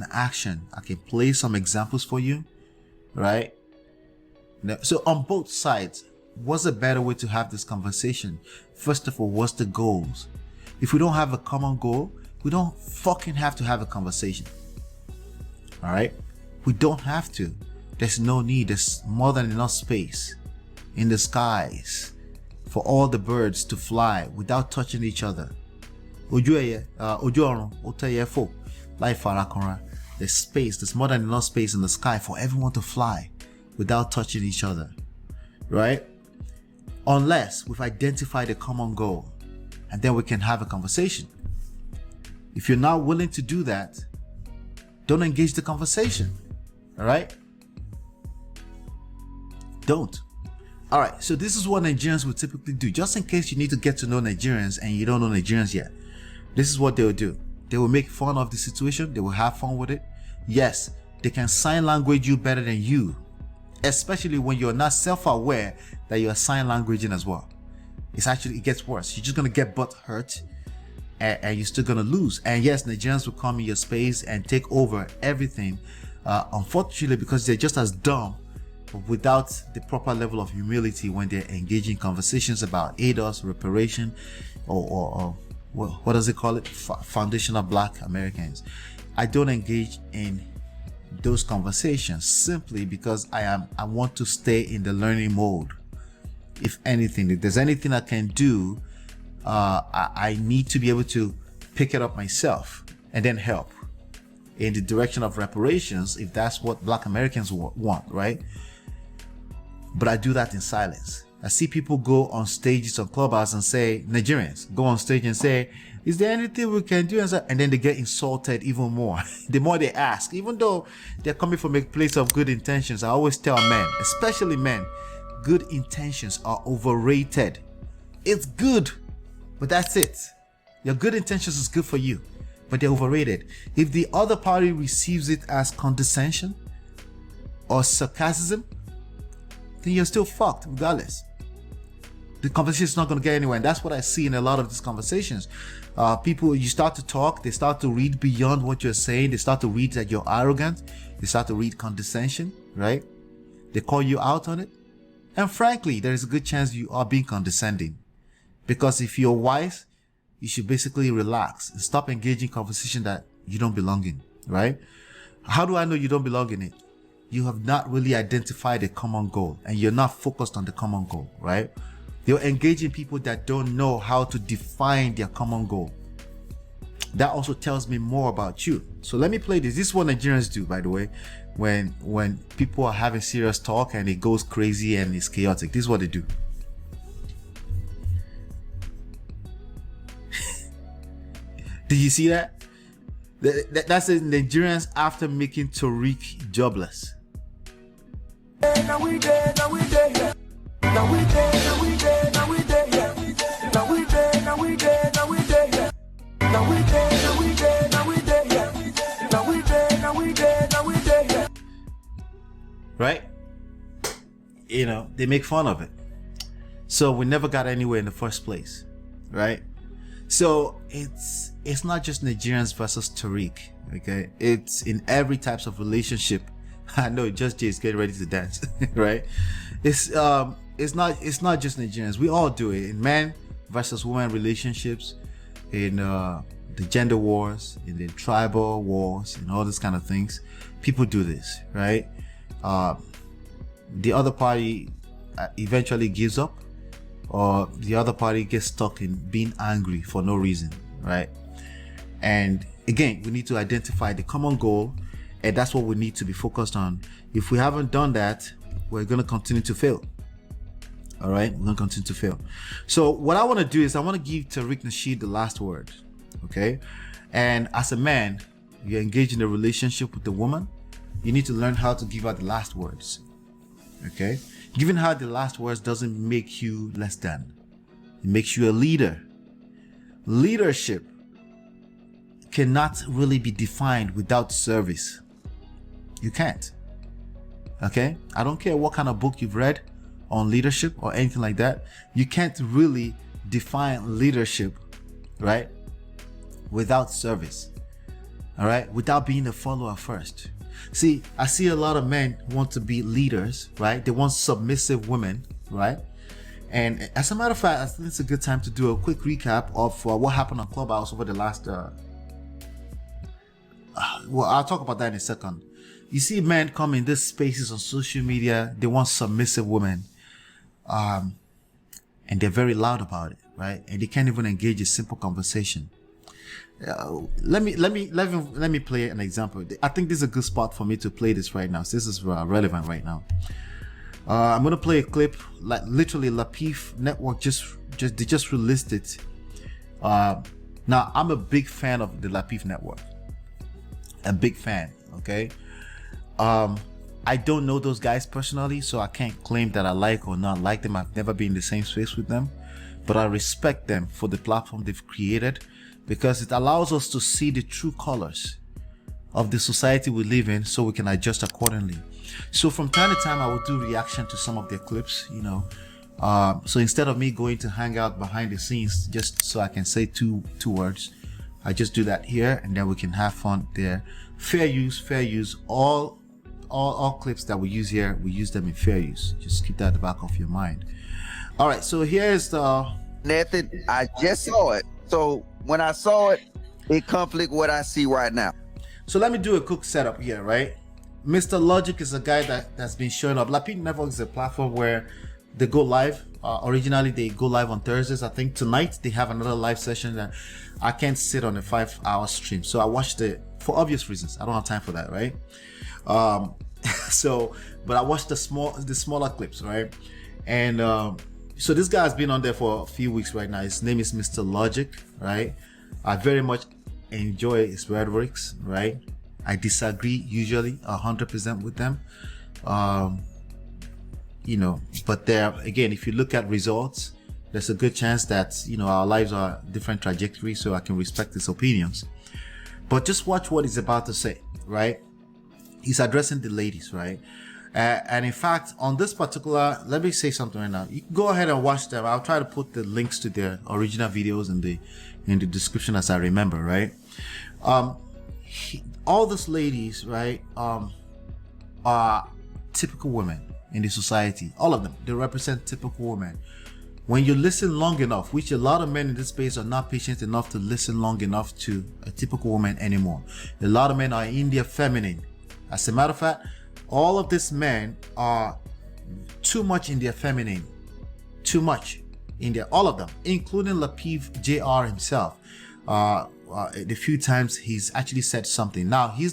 an action. I can play some examples for you, right? Now, so on both sides, what's a better way to have this conversation? First of all, what's the goals? If we don't have a common goal, we don't fucking have to have a conversation. All right? We don't have to. There's no need. There's more than enough space in the skies for all the birds to fly without touching each other. There's space. There's more than enough space in the sky for everyone to fly without touching each other. Right? Unless we've identified a common goal, and then we can have a conversation. If you're not willing to do that, don't engage the conversation. All right? Don't. All right, so this is what Nigerians would typically do. Just in case you need to get to know Nigerians and you don't know Nigerians yet, this is what they will do. They will make fun of the situation. They will have fun with it. Yes, they can sign language you better than you, especially when you're not self-aware that you're sign languaging as well. It gets worse. You're just going to get butt hurt and you're still going to lose. And yes, Nigerians will come in your space and take over everything. Unfortunately, because they're just as dumb, but without the proper level of humility when they're engaging conversations about ADOS, reparation, or what does it call it? Foundational Black Americans. I don't engage in those conversations simply because I want to stay in the learning mode. If anything, if there's anything I can do, I need to be able to pick it up myself and then help in the direction of reparations if that's what Black Americans want, right? But I do that in silence. I see people go on stages on Clubhouse and say, Nigerians go on stage and say, is there anything we can do? And then they get insulted even more. The more they ask, even though they're coming from a place of good intentions, I always tell men, especially men, good intentions are overrated. It's good, but that's it. Your good intentions is good for you, but they're overrated. If the other party receives it as condescension or sarcasm, then you're still fucked regardless. The conversation is not going to get anywhere, and that's what I see in a lot of these conversations. People, you start to talk, they start to read beyond what you're saying. They start to read that you're arrogant. They start to read condescension, right? They call you out on it. And frankly, there is a good chance you are being condescending. Because if you're wise, you should basically relax and stop engaging conversation that you don't belong in, right? How do I know you don't belong in it? You have not really identified a common goal and you're not focused on the common goal, right? You're engaging people that don't know how to define their common goal. That also tells me more about you. So let me play this. This is what Nigerians do, by the way, when people are having serious talk and it goes crazy and it's chaotic. This is what they do. Did you see that? That's the Nigerians after making Tariq jobless. Right? You know, they make fun of it. So we never got anywhere in the first place, right? So it's not just Nigerians versus Tariq, okay? It's in every types of relationship. I know Just Jay is getting ready to dance, right? It's not just Nigerians. We all do it in man versus woman relationships, in the gender wars, in the tribal wars, and all these kind of things. People do this, right? The other party eventually gives up, or the other party gets stuck in being angry for no reason, right? And again, we need to identify the common goal, and that's what we need to be focused on. If we haven't done that, we're going to continue to fail. All right, we're going to continue to fail. So what I want to do is I want to give Tariq Nasheed the last word, okay? And as a man, you're engaged in a relationship with a woman, you need to learn how to give her the last words, okay? Giving her the last words doesn't make you less than. It makes you a leader. Leadership cannot really be defined without service. You can't. Okay? I don't care what kind of book you've read on leadership or anything like that. You can't really define leadership, right, without service. all right, without being a follower first. See, I see a lot of men want to be leaders, right? They want submissive women, right? And as a matter of fact, I think it's a good time to do a quick recap of what happened on Clubhouse over the last well, I'll talk about that in a second. You see men come in these spaces on social media, they want submissive women, and they're very loud about it, right? And they can't even engage a simple conversation. Let me play an example. I think this is a good spot for me to play this right now. So this is relevant right now. I'm gonna play a clip. Like literally, Lapif Network they just released it. Now I'm a big fan of the Lapif Network. A big fan. Okay. I don't know those guys personally, so I can't claim that I like or not like them. I've never been in the same space with them, but I respect them for the platform they've created, because it allows us to see the true colors of the society we live in, so we can adjust accordingly. So from time to time, I will do reaction to some of their clips, you know. So instead of me going to hang out behind the scenes just so I can say two words, I just do that here, and then we can have fun there. Fair use. All clips that we use here, we use them in fair use. Just keep that at the back of your mind. All right, so here's the Nathan. I just saw it. So when I saw it, it conflict what I see right now. So let me do a quick setup here, right? Mr. Logic is a guy that's been showing up. Lapid Network is a platform where they go live. Originally, they go live on Thursdays. I think tonight they have another live session that I can't sit on a 5-hour stream. So I watched it for obvious reasons. I don't have time for that, right? But I watched the smaller clips, right? And so this guy's been on there for a few weeks right now. His name is Mr. Logic, right? I very much enjoy his rhetorics, right? I disagree usually 100% with them, you know, but there again, if you look at results, there's a good chance that, you know, our lives are different trajectories, so I can respect his opinions. But just watch what he's about to say, right? He's addressing the ladies, right? And in fact, on this particular, let me say something right now. You can go ahead and watch them. I'll try to put the links to their original videos in the description as I remember, right? All these ladies, right, are typical women in the society. All of them, they represent typical women. When you listen long enough, which a lot of men in this space are not patient enough to listen long enough to a typical woman anymore. A lot of men are in their feminine. As a matter of fact, all of these men are too much in their feminine. Too much in their, all of them, including Lapiv JR himself. The few times he's actually said something. Now, he's the